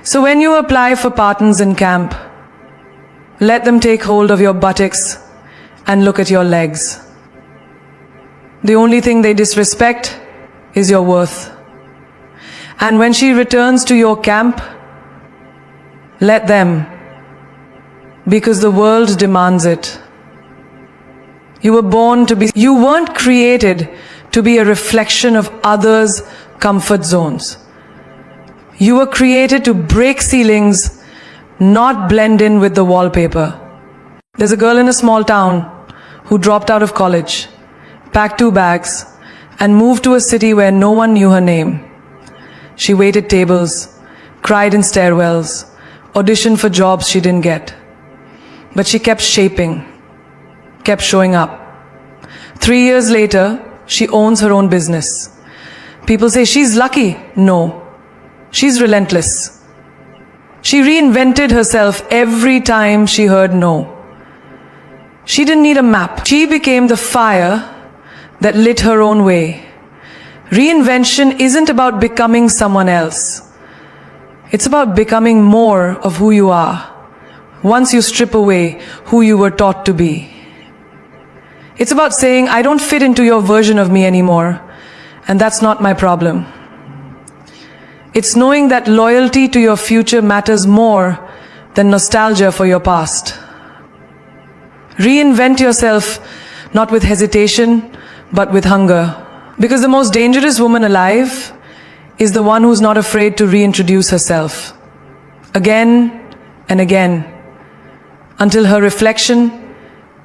So when you apply for partners in camp, let them take hold of your buttocks and look at your legs. The only thing they disrespect is your worth. And when she returns to your camp, let them, because the world demands it. You weren't created to be a reflection of others' comfort zones. You were created to break ceilings, not blend in with the wallpaper. There's a girl in a small town who dropped out of college, packed 2 bags, and moved to a city where no one knew her name. She waited tables, cried in stairwells, auditioned for jobs she didn't get. But she kept shaping, kept showing up. 3 years later, she owns her own business. People say she's lucky. No, she's relentless. She reinvented herself every time she heard no. She didn't need a map. She became the fire that lit her own way. Reinvention isn't about becoming someone else. It's about becoming more of who you are, once you strip away who you were taught to be. It's about saying, I don't fit into your version of me anymore, and that's not my problem. It's knowing that loyalty to your future matters more than nostalgia for your past. Reinvent yourself, not with hesitation, but with hunger. Because the most dangerous woman alive is the one who's not afraid to reintroduce herself. Again and again, until her reflection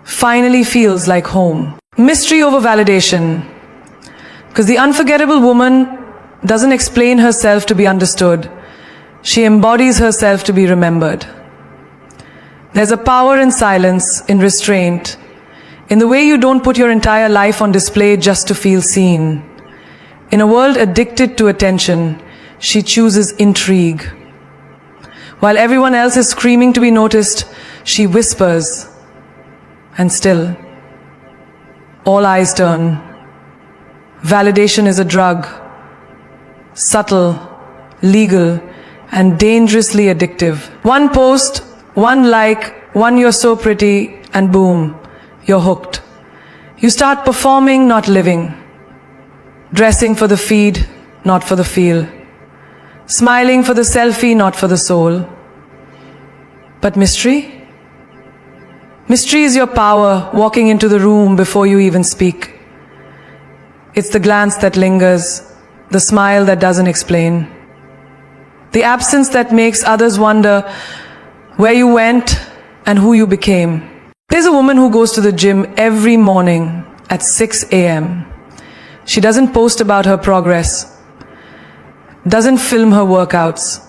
finally feels like home. Mystery over validation. Because the unforgettable woman doesn't explain herself to be understood. She embodies herself to be remembered. There's a power in silence, in restraint, in the way you don't put your entire life on display just to feel seen. In a world addicted to attention, she chooses intrigue. While everyone else is screaming to be noticed, she whispers. And still, all eyes turn. Validation is a drug. Subtle, legal, and dangerously addictive. One post, one like, one "you're so pretty," and boom, you're hooked. You start performing, not living. Dressing for the feed, not for the feel. Smiling for the selfie, not for the soul. But mystery? Mystery is your power walking into the room before you even speak. It's the glance that lingers, the smile that doesn't explain, the absence that makes others wonder where you went and who you became. There's a woman who goes to the gym every morning at 6 a.m. She doesn't post about her progress, doesn't film her workouts.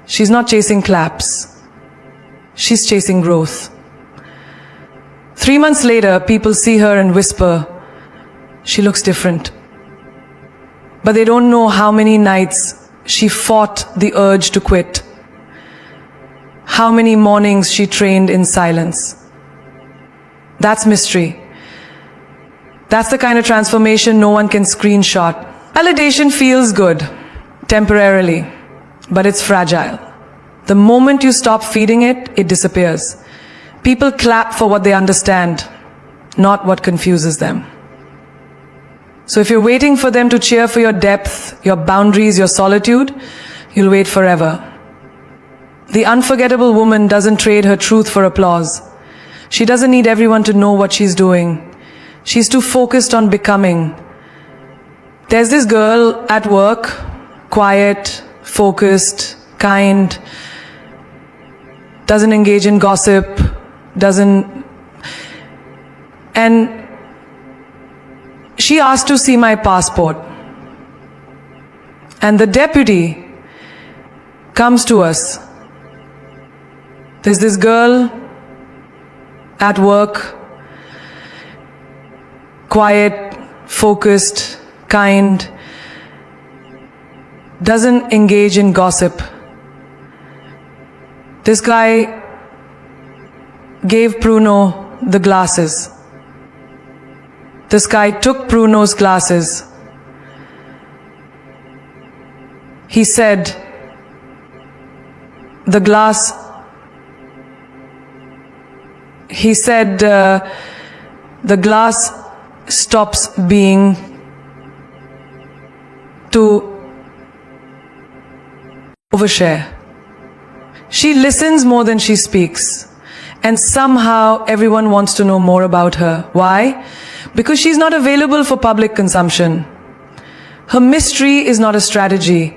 She's not chasing claps. She's chasing growth. 3 months later, people see her and whisper, she looks different. But they don't know how many nights she fought the urge to quit. How many mornings she trained in silence. That's mystery. That's the kind of transformation no one can screenshot. Validation feels good, temporarily, but it's fragile. The moment you stop feeding it, it disappears. People clap for what they understand, not what confuses them. So if you're waiting for them to cheer for your depth, your boundaries, your solitude, you'll wait forever. The unforgettable woman doesn't trade her truth for applause. She doesn't need everyone to know what she's doing. She's too focused on becoming. There's this girl at work, quiet, focused, kind, doesn't engage in gossip, and she asked to see my passport. And the deputy comes to us. There's this girl at work, quiet, focused, kind, doesn't engage in gossip. This guy gave Bruno the glasses. This guy took Bruno's glasses. He said, the glass, he said, the glass stops being to overshare. She listens more than she speaks. And somehow everyone wants to know more about her. Why? Because she's not available for public consumption. Her mystery is not a strategy,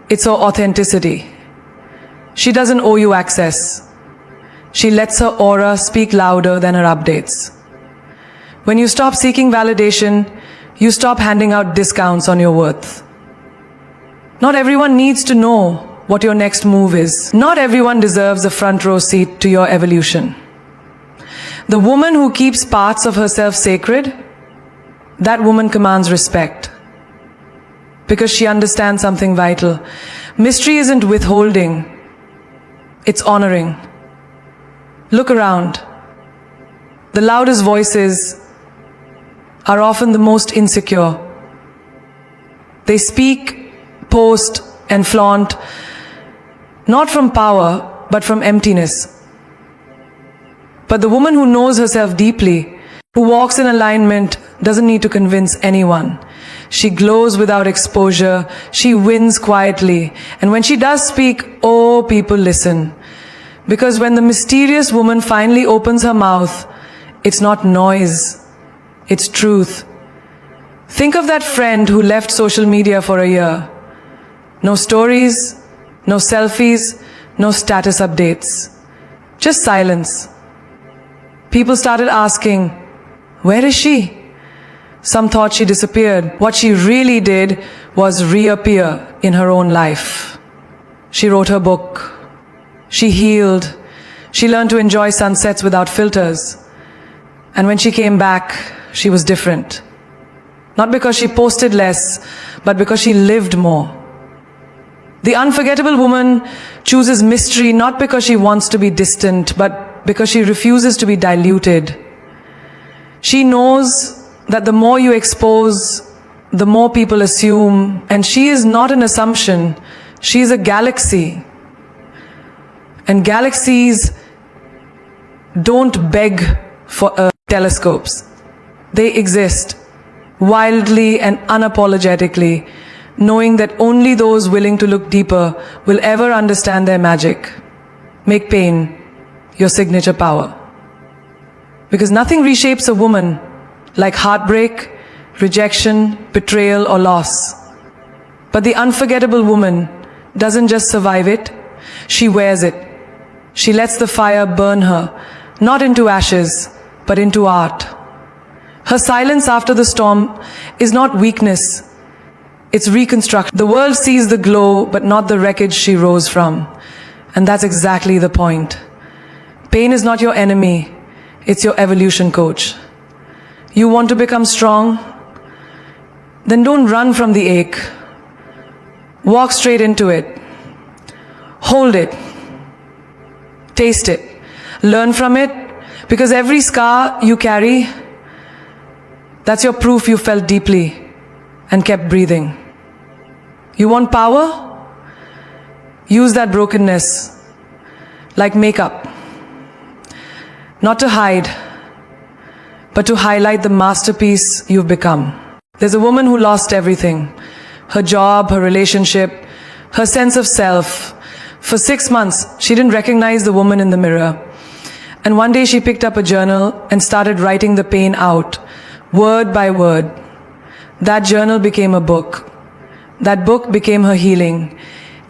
it's her authenticity. She doesn't owe you access. She lets her aura speak louder than her updates. When you stop seeking validation, you stop handing out discounts on your worth. Not everyone needs to know what your next move is. Not everyone deserves a front row seat to your evolution. The woman who keeps parts of herself sacred, that woman commands respect. Because she understands something vital. Mystery isn't withholding, it's honoring. Look around. The loudest voices are often the most insecure. They speak, post, and flaunt, not from power, but from emptiness. But the woman who knows herself deeply, who walks in alignment, doesn't need to convince anyone. She glows without exposure, she wins quietly, and when she does speak, oh, people listen. Because when the mysterious woman finally opens her mouth, it's not noise, it's truth. Think of that friend who left social media for a year. No stories, no selfies, no status updates. Just silence. People started asking, where is she? Some thought she disappeared. What she really did was reappear in her own life. She wrote her book. She healed. She learned to enjoy sunsets without filters. And when she came back, she was different. Not because she posted less, but because she lived more. The unforgettable woman chooses mystery not because she wants to be distant, but because she refuses to be diluted. She knows that the more you expose, the more people assume, and she is not an assumption, she is a galaxy. And galaxies don't beg for telescopes. They exist wildly and unapologetically, knowing that only those willing to look deeper will ever understand their magic. Make pain your signature power. Because nothing reshapes a woman like heartbreak, rejection, betrayal, or loss. But the unforgettable woman doesn't just survive it, she wears it. She lets the fire burn her, not into ashes, but into art. Her silence after the storm is not weakness, it's reconstruction. The world sees the glow, but not the wreckage she rose from. And that's exactly the point. Pain is not your enemy, it's your evolution coach. You want to become strong? Then don't run from the ache. Walk straight into it. Hold it. Taste it. Learn from it, because every scar you carry, that's your proof you felt deeply and kept breathing. You want power? Use that brokenness like makeup. Not to hide, but to highlight the masterpiece you've become. There's a woman who lost everything. Her job, her relationship, her sense of self. For 6 months, she didn't recognize the woman in the mirror. And one day she picked up a journal and started writing the pain out, word by word. That journal became a book. That book became her healing.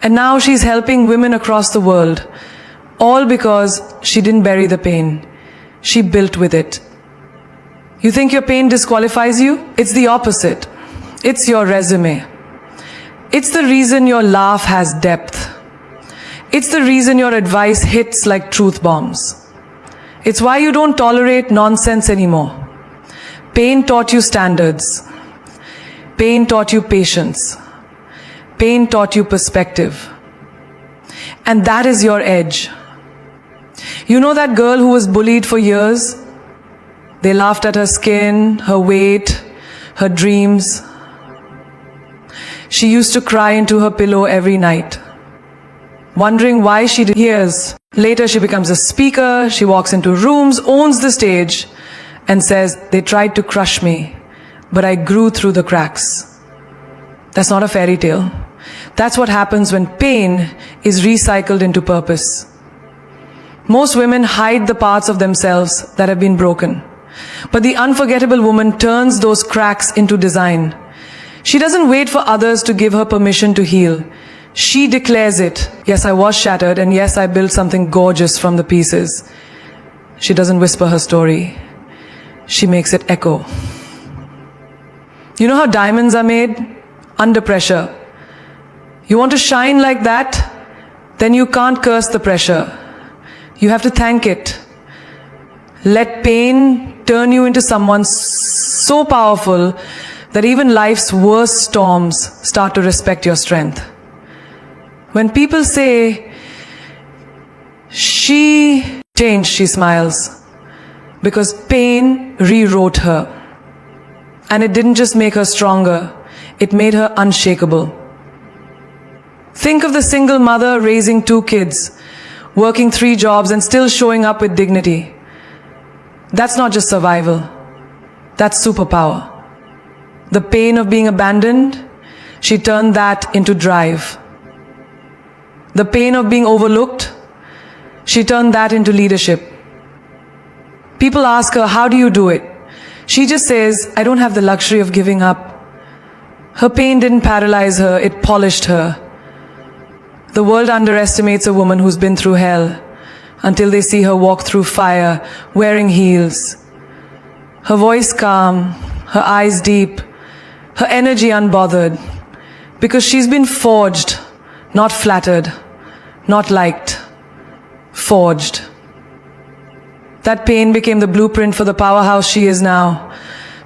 And now she's helping women across the world, all because she didn't bury the pain. She built with it. You think your pain disqualifies you? It's the opposite. It's your resume. It's the reason your laugh has depth. It's the reason your advice hits like truth bombs. It's why you don't tolerate nonsense anymore. Pain taught you standards. Pain taught you patience. Pain taught you perspective. And that is your edge. You know that girl who was bullied for years? They laughed at her skin, her weight, her dreams. She used to cry into her pillow every night. wondering why she did years. Later she becomes a speaker, she walks into rooms, owns the stage, and says, "They tried to crush me, but I grew through the cracks." That's not a fairy tale. That's what happens when pain is recycled into purpose. Most women hide the parts of themselves that have been broken. But the unforgettable woman turns those cracks into design. She doesn't wait for others to give her permission to heal. She declares it. Yes, I was shattered, and yes, I built something gorgeous from the pieces. She doesn't whisper her story. She makes it echo. You know how diamonds are made? Under pressure. You want to shine like that? Then you can't curse the pressure. You have to thank it. Let pain turn you into someone so powerful that even life's worst storms start to respect your strength. When people say, "She changed," she smiles, because pain rewrote her. And it didn't just make her stronger, it made her unshakable. Think of the single mother raising 2 kids, working 3 jobs and still showing up with dignity. That's not just survival, that's superpower. The pain of being abandoned, she turned that into drive. The pain of being overlooked, she turned that into leadership. People ask her, "How do you do it?" She just says, "I don't have the luxury of giving up." Her pain didn't paralyze her, it polished her. The world underestimates a woman who's been through hell until they see her walk through fire, wearing heels. Her voice calm, her eyes deep, her energy unbothered, because she's been forged, not flattered, not liked, forged. That pain became the blueprint for the powerhouse she is now.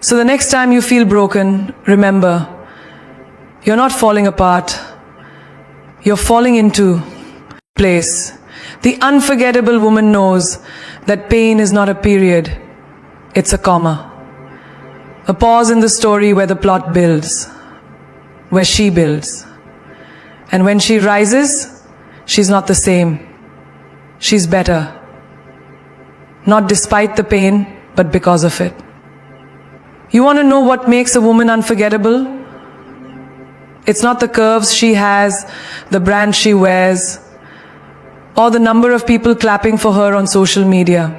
So the next time you feel broken, remember, you're not falling apart. You're falling into place. The unforgettable woman knows that pain is not a period, it's a comma. A pause in the story where the plot builds, where she builds. And when she rises, she's not the same. She's better. Not despite the pain, but because of it. You want to know what makes a woman unforgettable? It's not the curves she has, the brand she wears, or the number of people clapping for her on social media.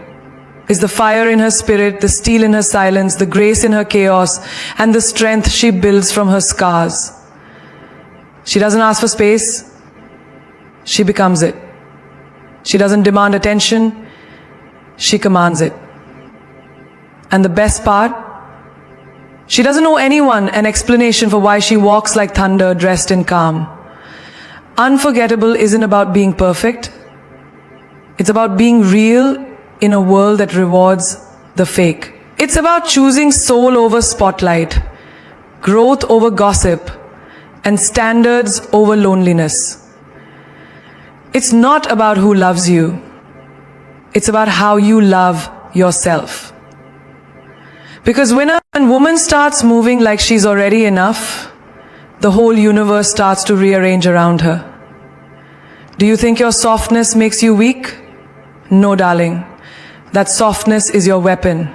It's the fire in her spirit, the steel in her silence, the grace in her chaos, and the strength she builds from her scars. She doesn't ask for space, she becomes it. She doesn't demand attention, she commands it. And the best part, she doesn't owe anyone an explanation for why she walks like thunder dressed in calm. Unforgettable isn't about being perfect. It's about being real in a world that rewards the fake. It's about choosing soul over spotlight, growth over gossip, and standards over loneliness. It's not about who loves you. It's about how you love yourself. Because when a woman starts moving like she's already enough, the whole universe starts to rearrange around her. Do you think your softness makes you weak? No, darling. That softness is your weapon.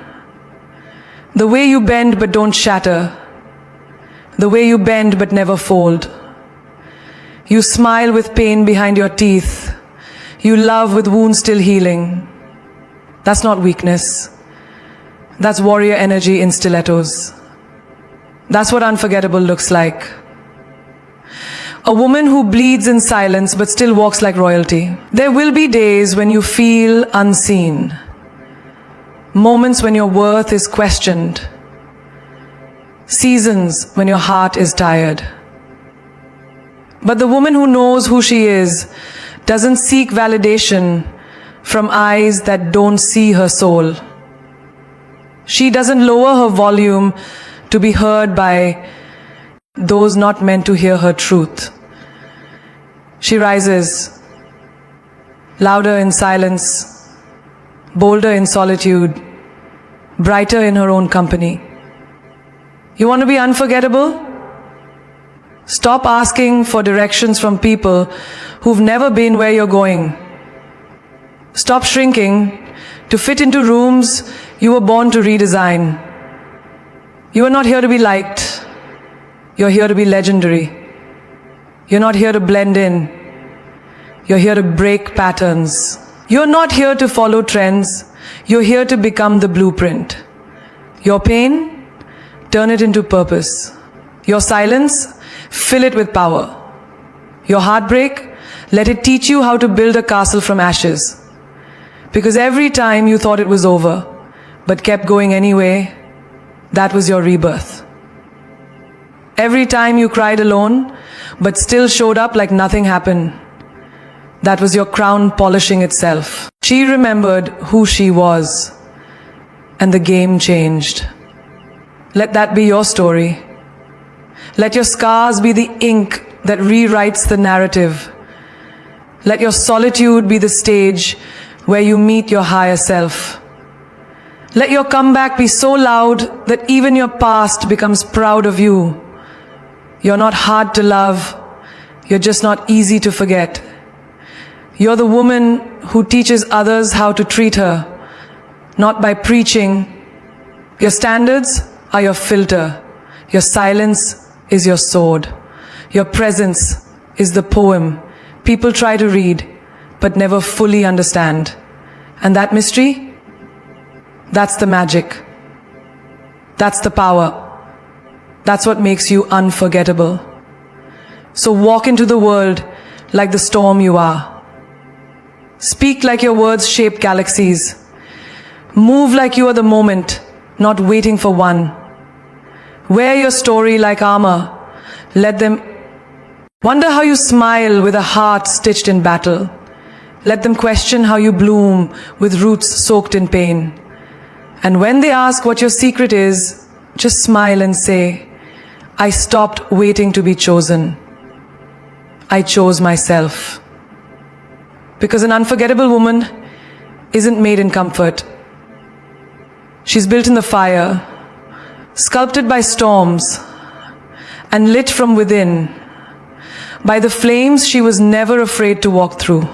The way you bend but don't shatter. The way you bend but never fold. You smile with pain behind your teeth. You love with wounds still healing. That's not weakness. That's warrior energy in stilettos. That's what unforgettable looks like. A woman who bleeds in silence but still walks like royalty. There will be days when you feel unseen. Moments when your worth is questioned. Seasons when your heart is tired. But the woman who knows who she is doesn't seek validation from eyes that don't see her soul. She doesn't lower her volume to be heard by those not meant to hear her truth. She rises, louder in silence, bolder in solitude, brighter in her own company. You want to be unforgettable? Stop asking for directions from people who've never been where you're going. Stop shrinking to fit into rooms you were born to redesign. You are not here to be liked. You're here to be legendary. You're not here to blend in. You're here to break patterns. You're not here to follow trends. You're here to become the blueprint. Your pain, turn it into purpose. Your silence, fill it with power. Your heartbreak, let it teach you how to build a castle from ashes. Because every time you thought it was over, but kept going anyway, that was your rebirth. Every time you cried alone, but still showed up like nothing happened, that was your crown polishing itself. She remembered who she was, and the game changed. Let that be your story. Let your scars be the ink that rewrites the narrative. Let your solitude be the stage where you meet your higher self. Let your comeback be so loud that even your past becomes proud of you. You're not hard to love. You're just not easy to forget. You're the woman who teaches others how to treat her, not by preaching. Your standards are your filter. Your silence is your sword. Your presence is the poem people try to read, but never fully understand. And that mystery, that's the magic. That's the power. That's what makes you unforgettable. So walk into the world like the storm you are. Speak like your words shape galaxies. Move like you are the moment, not waiting for one. Wear your story like armor. Let them wonder how you smile with a heart stitched in battle. Let them question how you bloom with roots soaked in pain. And when they ask what your secret is, just smile and say, I stopped waiting to be chosen. I chose myself. Because an unforgettable woman isn't made in comfort. She's built in the fire, sculpted by storms, and lit from within by the flames she was never afraid to walk through.